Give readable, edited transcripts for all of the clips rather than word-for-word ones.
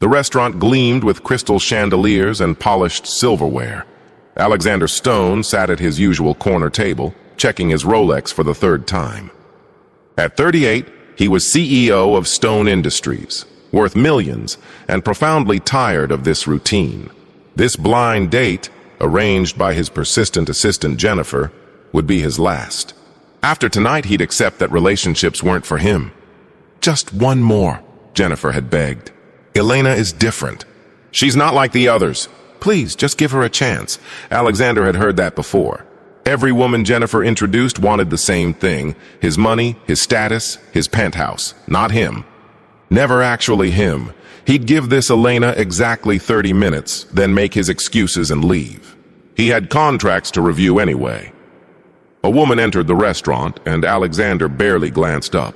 The restaurant gleamed with crystal chandeliers and polished silverware. Alexander Stone sat at his usual corner table, checking his Rolex for the third time. At 38, he was CEO of Stone Industries, worth millions, and profoundly tired of this routine. This blind date, arranged by his persistent assistant Jennifer, would be his last. After tonight, he'd accept that relationships weren't for him. Just one more, Jennifer had begged. Elena is different. She's not like the others. Please, just give her a chance. Alexander had heard that before. Every woman Jennifer introduced wanted the same thing: his money, his status, his penthouse. Not him. Never actually him. He'd give this Elena exactly 30 minutes, then make his excuses and leave. He had contracts to review anyway. A woman entered the restaurant, and Alexander barely glanced up.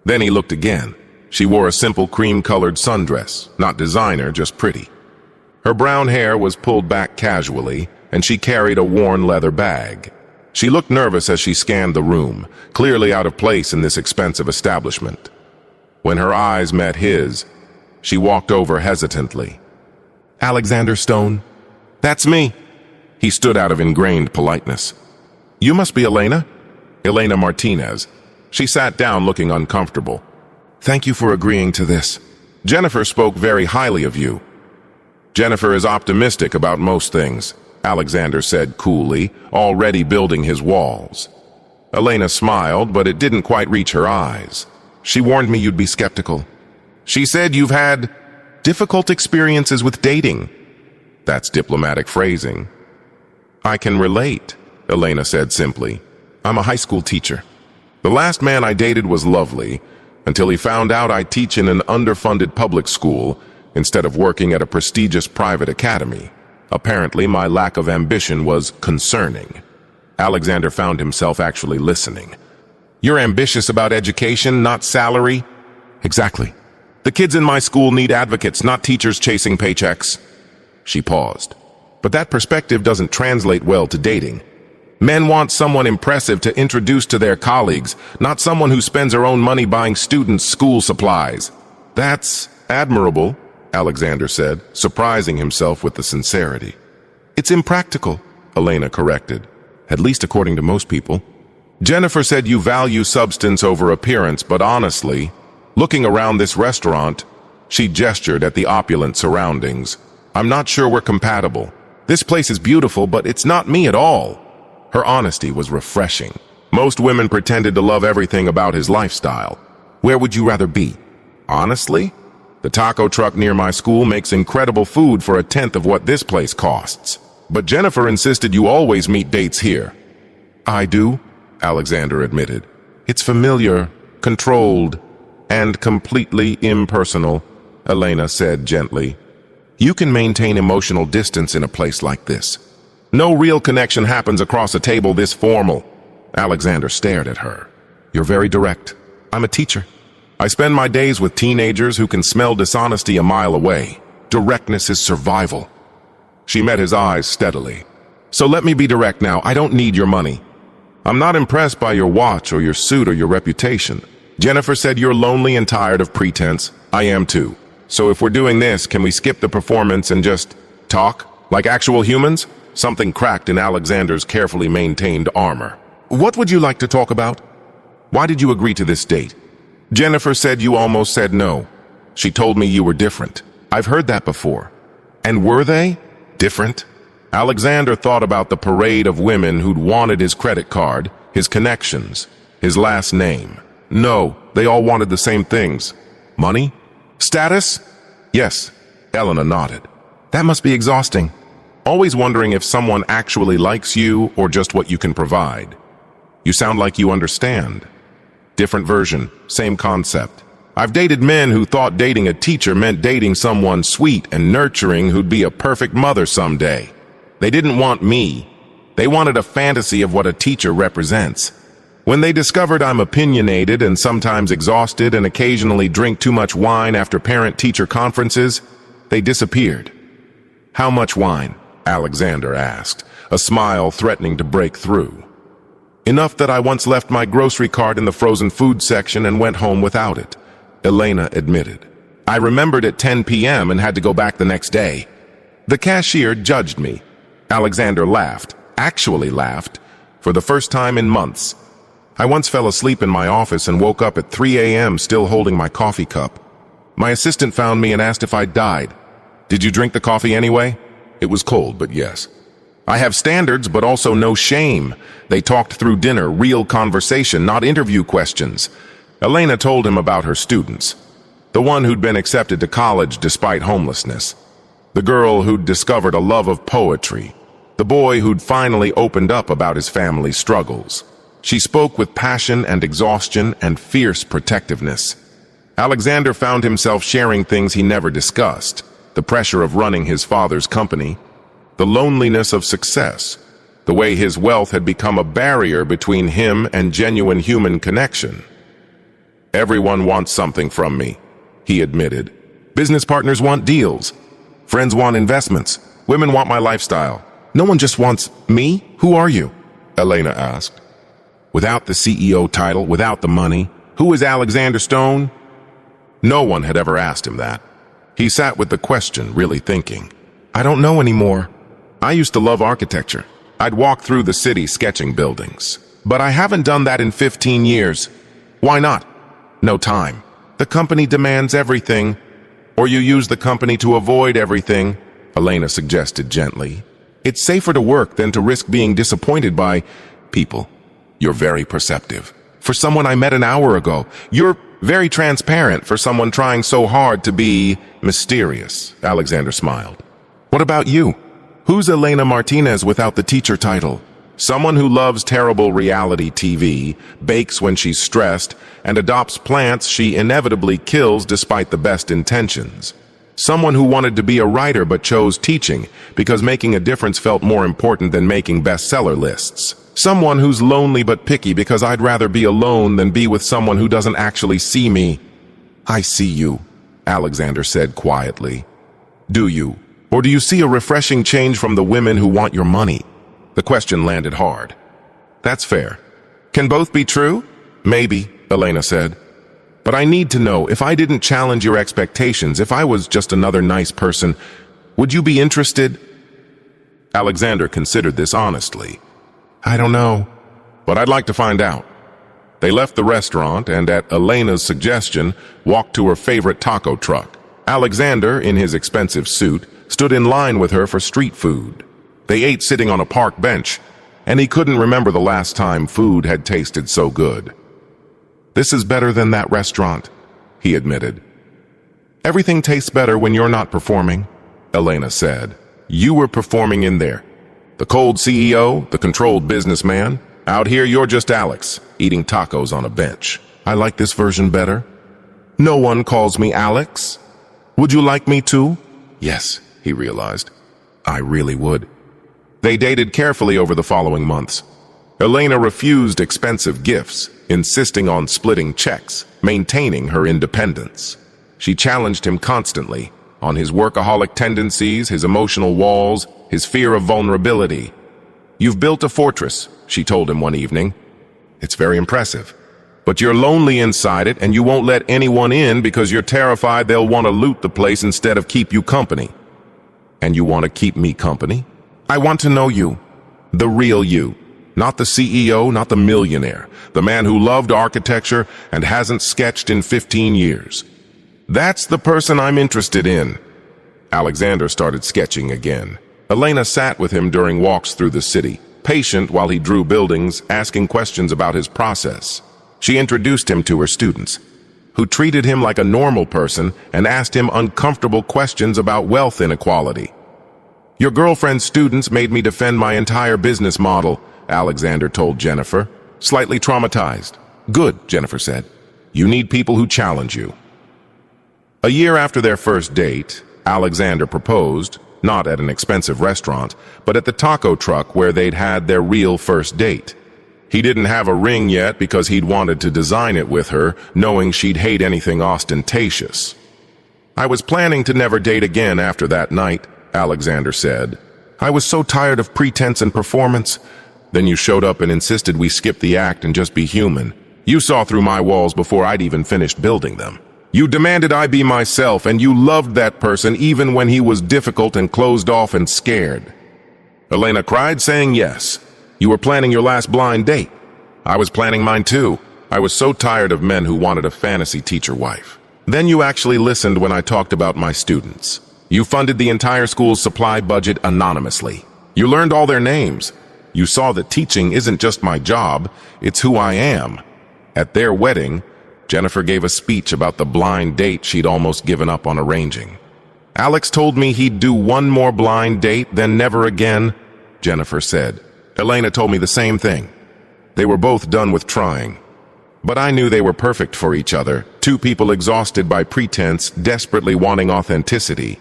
Then he looked again. She wore a simple cream-colored sundress, not designer, just pretty. Her brown hair was pulled back casually, and she carried a worn leather bag. She looked nervous as she scanned the room, clearly out of place in this expensive establishment. When her eyes met his, she walked over hesitantly. "Alexander Stone?" "That's me." He stood out of ingrained politeness. "You must be Elena?" "Elena Martinez." She sat down looking uncomfortable. "Thank you for agreeing to this. Jennifer spoke very highly of you." "Jennifer is optimistic about most things," Alexander said coolly, already building his walls. Elena smiled, but it didn't quite reach her eyes. "She warned me you'd be skeptical. She said you've had difficult experiences with dating." "That's diplomatic phrasing." "I can relate," Elena said simply. "I'm a high school teacher. The last man I dated was lovely, until he found out I teach in an underfunded public school instead of working at a prestigious private academy. Apparently, my lack of ambition was concerning." Alexander found himself actually listening. "You're ambitious about education, not salary?" "Exactly. The kids in my school need advocates, not teachers chasing paychecks." She paused. "But that perspective doesn't translate well to dating. Men want someone impressive to introduce to their colleagues, not someone who spends her own money buying students' school supplies." "That's admirable," Alexander said, surprising himself with the sincerity. "It's impractical," Elena corrected, "at least according to most people." "Jennifer said you value substance over appearance, but honestly, looking around this restaurant," she gestured at the opulent surroundings, "I'm not sure we're compatible. This place is beautiful, but it's not me at all." Her honesty was refreshing. Most women pretended to love everything about his lifestyle. "Where would you rather be?" "Honestly? The taco truck near my school makes incredible food for a tenth of what this place costs. But Jennifer insisted you always meet dates here." "I do," Alexander admitted. "It's familiar, controlled, and completely impersonal," Elena said gently. "You can maintain emotional distance in a place like this. No real connection happens across a table this formal." Alexander stared at her. "You're very direct. I'm a teacher. I spend my days with teenagers who can smell dishonesty a mile away. Directness is survival." She met his eyes steadily. "So let me be direct now. I don't need your money. I'm not impressed by your watch or your suit or your reputation. Jennifer said you're lonely and tired of pretense. I am too. So if we're doing this, can we skip the performance and just talk like actual humans?" Something cracked in Alexander's carefully maintained armor. "What would you like to talk about? Why did you agree to this date?" "Jennifer said you almost said no. She told me you were different." "I've heard that before." "And were they different?" Alexander thought about the parade of women who'd wanted his credit card, his connections, his last name. No, they all wanted the same things. Money? Status? Yes, Elena nodded. "That must be exhausting. Always wondering if someone actually likes you or just what you can provide." "You sound like you understand." Different version, same concept. I've dated men who thought dating a teacher meant dating someone sweet and nurturing who'd be a perfect mother someday. They didn't want me. They wanted a fantasy of what a teacher represents. When they discovered I'm opinionated and sometimes exhausted and occasionally drink too much wine after parent-teacher conferences, they disappeared. "How much wine?" Alexander asked, a smile threatening to break through. "Enough that I once left my grocery cart in the frozen food section and went home without it," Elena admitted. I remembered at 10 p.m. and had to go back the next day. The cashier judged me. Alexander laughed, actually laughed, for the first time in months. I once fell asleep in my office and woke up at 3 a.m. still holding my coffee cup. My assistant found me and asked if I'd died. Did you drink the coffee anyway? It was cold, but yes. I have standards, but also no shame. They talked through dinner, real conversation, not interview questions. Elena told him about her students. The one who'd been accepted to college despite homelessness. The girl who'd discovered a love of poetry. The boy who'd finally opened up about his family's struggles. She spoke with passion and exhaustion and fierce protectiveness. Alexander found himself sharing things he never discussed. The pressure of running his father's company. The loneliness of success. The way his wealth had become a barrier between him and genuine human connection. Everyone wants something from me, he admitted. Business partners want deals. Friends want investments. Women want my lifestyle. No one just wants me. Who are you? Elena asked. Without the CEO title, without the money, who is Alexander Stone? No one had ever asked him that. He sat with the question, really thinking. I don't know anymore. I used to love architecture. I'd walk through the city sketching buildings. But I haven't done that in 15 years. Why not? No time. The company demands everything. Or you use the company to avoid everything, Elena suggested gently. It's safer to work than to risk being disappointed by people. You're very perceptive. For someone I met an hour ago, you're very transparent for someone trying so hard to be mysterious, Alexander smiled. What about you? Who's Elena Martinez without the teacher title? Someone who loves terrible reality TV, bakes when she's stressed, and adopts plants she inevitably kills despite the best intentions. Someone who wanted to be a writer but chose teaching because making a difference felt more important than making bestseller lists. Someone who's lonely but picky because I'd rather be alone than be with someone who doesn't actually see me. I see you, Alexander said quietly. Do you? Or do you see a refreshing change from the women who want your money? The question landed hard. That's fair. Can both be true? Maybe, Elena said. But I need to know, if I didn't challenge your expectations, if I was just another nice person, would you be interested? Alexander considered this honestly. I don't know, but I'd like to find out. They left the restaurant and, at Elena's suggestion, walked to her favorite taco truck. Alexander, in his expensive suit, stood in line with her for street food. They ate sitting on a park bench, and he couldn't remember the last time food had tasted so good. This is better than that restaurant, he admitted. Everything tastes better when you're not performing, Elena said. You were performing in there. The cold CEO, the controlled businessman. Out here, you're just Alex, eating tacos on a bench. I like this version better. No one calls me Alex. Would you like me to? Yes, he realized. I really would. They dated carefully over the following months. Elena refused expensive gifts, insisting on splitting checks, maintaining her independence. She challenged him constantly on his workaholic tendencies, his emotional walls, his fear of vulnerability. You've built a fortress, she told him one evening. It's very impressive. But you're lonely inside it, and you won't let anyone in because you're terrified they'll want to loot the place instead of keep you company. And you want to keep me company? I want to know you. The real you. Not the CEO, not the millionaire. The man who loved architecture and hasn't sketched in 15 years. That's the person I'm interested in. Alexander started sketching again. Elena sat with him during walks through the city, patient while he drew buildings, asking questions about his process. She introduced him to her students, who treated him like a normal person and asked him uncomfortable questions about wealth inequality. Your girlfriend's students made me defend my entire business model, Alexander told Jennifer, slightly traumatized. Good, Jennifer said. You need people who challenge you. A year after their first date, Alexander proposed, not at an expensive restaurant, but at the taco truck where they'd had their real first date. He didn't have a ring yet because he'd wanted to design it with her, knowing she'd hate anything ostentatious. I was planning to never date again after that night, Alexander said. I was so tired of pretense and performance. Then you showed up and insisted we skip the act and just be human. You saw through my walls before I'd even finished building them. You demanded I be myself, and you loved that person even when he was difficult and closed off and scared. Elena cried, saying yes. You were planning your last blind date. I was planning mine too. I was so tired of men who wanted a fantasy teacher wife. Then you actually listened when I talked about my students. You funded the entire school's supply budget anonymously. You learned all their names. You saw that teaching isn't just my job, it's who I am. At their wedding, Jennifer gave a speech about the blind date she'd almost given up on arranging. Alex told me he'd do one more blind date, then never again, Jennifer said. Elena told me the same thing. They were both done with trying. But I knew they were perfect for each other, two people exhausted by pretense, desperately wanting authenticity.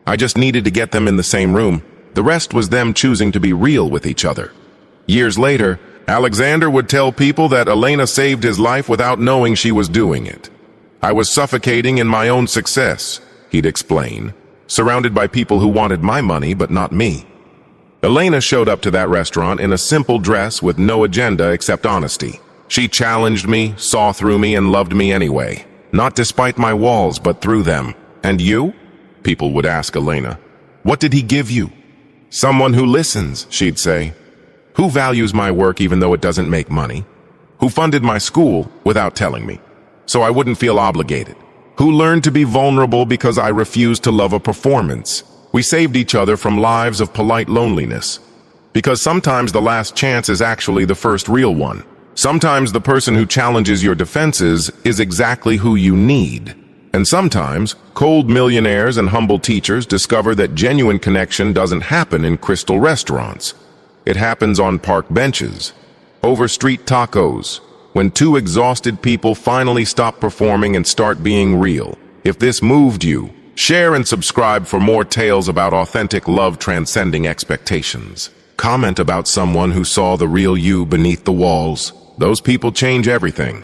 I just needed to get them in the same room. The rest was them choosing to be real with each other. Years later, Alexander would tell people that Elena saved his life without knowing she was doing it. I was suffocating in my own success, he'd explain, surrounded by people who wanted my money but not me. Elena showed up to that restaurant in a simple dress with no agenda except honesty. She challenged me, saw through me, and loved me anyway. Not despite my walls, but through them. And you? People would ask Elena. What did he give you? Someone who listens, she'd say. Who values my work even though it doesn't make money? Who funded my school without telling me, so I wouldn't feel obligated? Who learned to be vulnerable because I refused to love a performance? We saved each other from lives of polite loneliness. Because sometimes the last chance is actually the first real one. Sometimes the person who challenges your defenses is exactly who you need. And sometimes, cold millionaires and humble teachers discover that genuine connection doesn't happen in crystal restaurants. It happens on park benches, over street tacos, when two exhausted people finally stop performing and start being real. If this moved you, share and subscribe for more tales about authentic love transcending expectations. Comment about someone who saw the real you beneath the walls. Those people change everything.